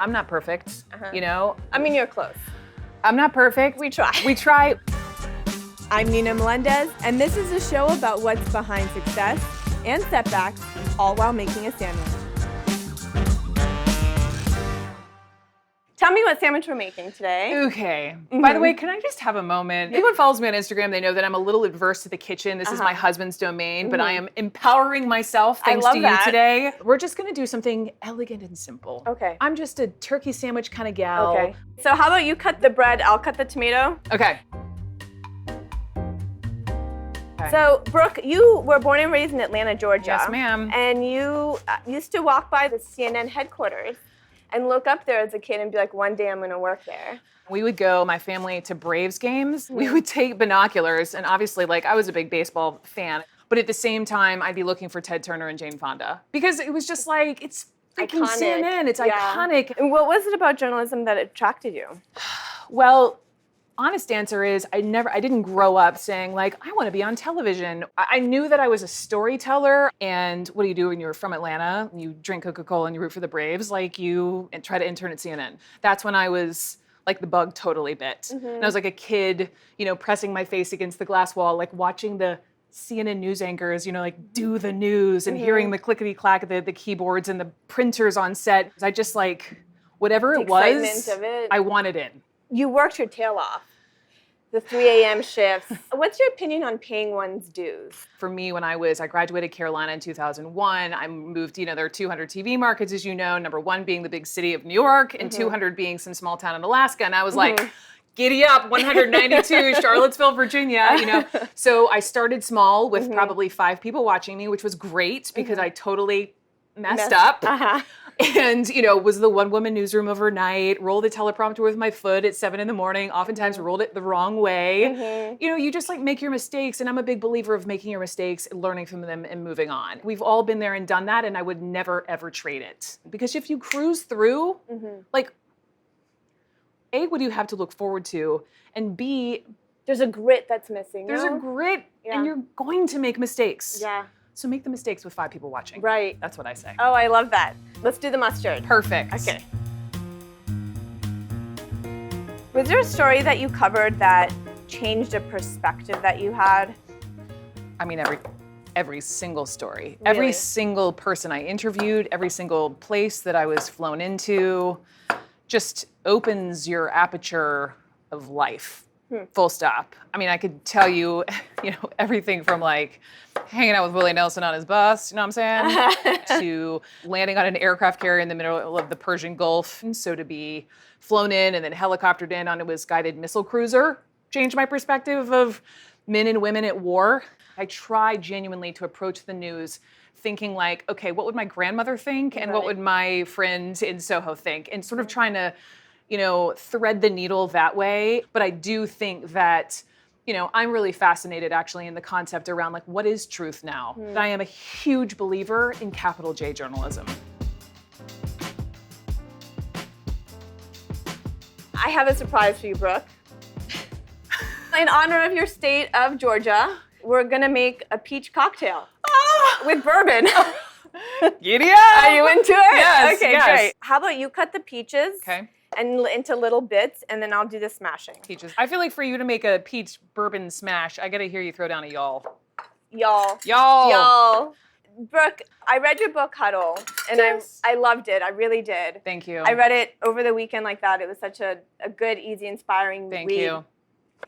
I'm not perfect, you know? I mean, you're close. I'm not perfect. We try. We try. I'm Nina Melendez, and this is a show about what's behind success and setbacks, all while making a sandwich. Tell me what sandwich we're making today. Okay. By the way, can I just have a moment? Anyone follows me on Instagram, they know that I'm a little adverse to the kitchen. This is my husband's domain, but I am empowering myself thanks to you today. We're just gonna do something elegant and simple. Okay. I'm just a turkey sandwich kind of gal. Okay. So how about you cut the bread, I'll cut the tomato? Okay. So, Brooke, you were born and raised in Atlanta, Georgia. Yes, ma'am. And you used to walk by the CNN headquarters and look up there as a kid and be like, one day I'm gonna work there. We would go, my family, to Braves games. We would take binoculars, and obviously, like, I was a big baseball fan, but at the same time, I'd be looking for Ted Turner and Jane Fonda. Because it was just like, it's freaking CNN, it's iconic. And what was it about journalism that attracted you? Well, honest answer is I didn't grow up saying like, I want to be on television. I knew that I was a storyteller, and what do you do when you're from Atlanta? You drink Coca-Cola and you root for the Braves, like you try to intern at CNN. That's when I was like the bug totally bit. And I was like a kid, you know, pressing my face against the glass wall, like watching the CNN news anchors, you know, like do the news and hearing the clickety-clack of the keyboards and the printers on set. I just like, whatever it was, excitement of it. I wanted in. You worked your tail off. The 3 a.m. shifts. What's your opinion on paying one's dues? For me, when I graduated Carolina in 2001, I moved, you know, there are 200 TV markets, as you know, number one being the big city of New York and 200 being some small town in Alaska. And I was like, giddy up, 192, Charlottesville, Virginia, you know. So I started small with probably 5 people watching me, which was great because I totally messed up. And, you know, was the one-woman newsroom overnight, rolled the teleprompter with my foot at 7 a.m, oftentimes rolled it the wrong way. You know, you just like make your mistakes, and I'm a big believer of making your mistakes, learning from them, and moving on. We've all been there and done that, and I would never, ever trade it. Because if you cruise through, like, A, what do you have to look forward to? And B, there's a grit that's missing. There's a grit, and you're going to make mistakes. Yeah. So make the mistakes with 5 people watching. Right. That's what I say. Oh, I love that. Let's do the mustard. Perfect. Okay. Was there a story that you covered that changed a perspective that you had? I mean, every single story. Really? Every single person I interviewed, every single place that I was flown into, just opens your aperture of life. Full stop. I mean, I could tell you, you know, everything from like hanging out with Willie Nelson on his bus, you know what I'm saying? To landing on an aircraft carrier in the middle of the Persian Gulf. And so to be flown in and then helicoptered in on his guided missile cruiser changed my perspective of men and women at war. I try genuinely to approach the news thinking like, okay, what would my grandmother think? And what would my friend in Soho think? And sort of trying to, you know, thread the needle that way. But I do think that, you know, I'm really fascinated actually in the concept around like, what is truth now? I am a huge believer in capital J journalism. I have a surprise for you, Brooke. In honor of your state of Georgia, we're gonna make a peach cocktail with bourbon. Giddy up! Are you into it? Yes, okay, yes. great. How about you cut the peaches? Okay. And into little bits, and then I'll do the smashing. Peaches. I feel like for you to make a peach bourbon smash, I gotta hear you throw down a y'all. Y'all. Y'all. Y'all. Brooke, I read your book, Huddle, and Yes. I loved it. I really did. Thank you. I read it over the weekend like that. It was such a good, easy, inspiring read. Thank you.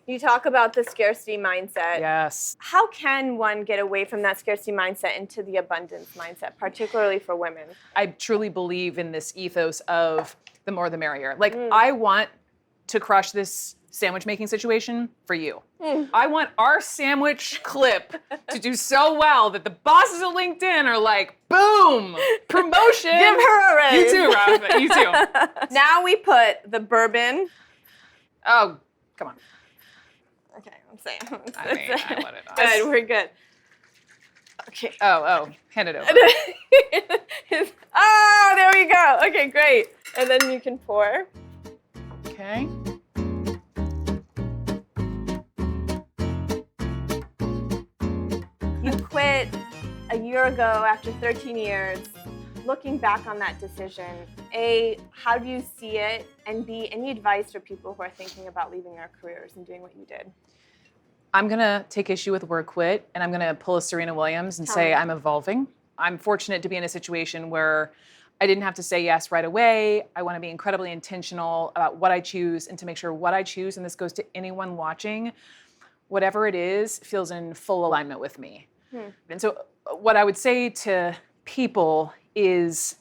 You talk about the scarcity mindset. Yes. How can one get away from that scarcity mindset into the abundance mindset, particularly for women? I truly believe in this ethos of the more the merrier. Like, I want to crush this sandwich making situation for you. I want our sandwich clip to do so well that the bosses at LinkedIn are like, boom, promotion. Give her a raise. You too, Rob. You too. Now we put the bourbon. Oh, come on. Okay, I'm saying. I mean, I let it on. Good, we're good. Okay. Oh, hand it over. Oh, there we go. Okay, great. And then you can pour. Okay. You quit a year ago after 13 years. Looking back on that decision, A, how do you see it? And B, any advice for people who are thinking about leaving their careers and doing what you did? I'm gonna take issue with word quit, and I'm gonna pull a Serena Williams and Tell say me. I'm evolving. I'm fortunate to be in a situation where I didn't have to say yes right away. I wanna be incredibly intentional about what I choose and to make sure what I choose, and this goes to anyone watching, whatever it is, feels in full alignment with me. And so what I would say to people is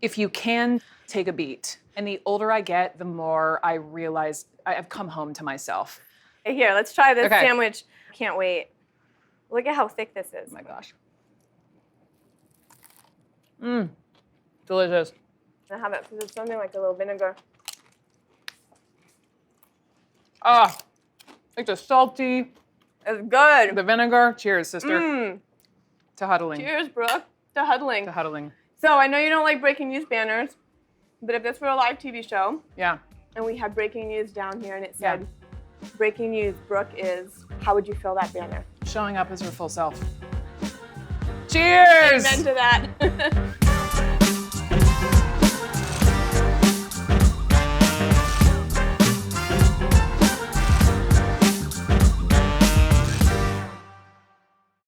if you can, take a beat. And the older I get, the more I realize I've come home to myself. Hey, here, let's try this Okay. sandwich. Can't wait. Look at how thick this is. Oh my gosh. Delicious. I have it with something like a little vinegar. Ah, like the salty, It's good. the vinegar. Cheers, sister. To huddling. Cheers, Brooke. To huddling. To huddling. So I know you don't like breaking news banners, but if this were a live TV show Yeah. and we had breaking news down here and it said, breaking news, Brooke is, how would you fill that banner? Showing up as her full self. Cheers! Amen to that.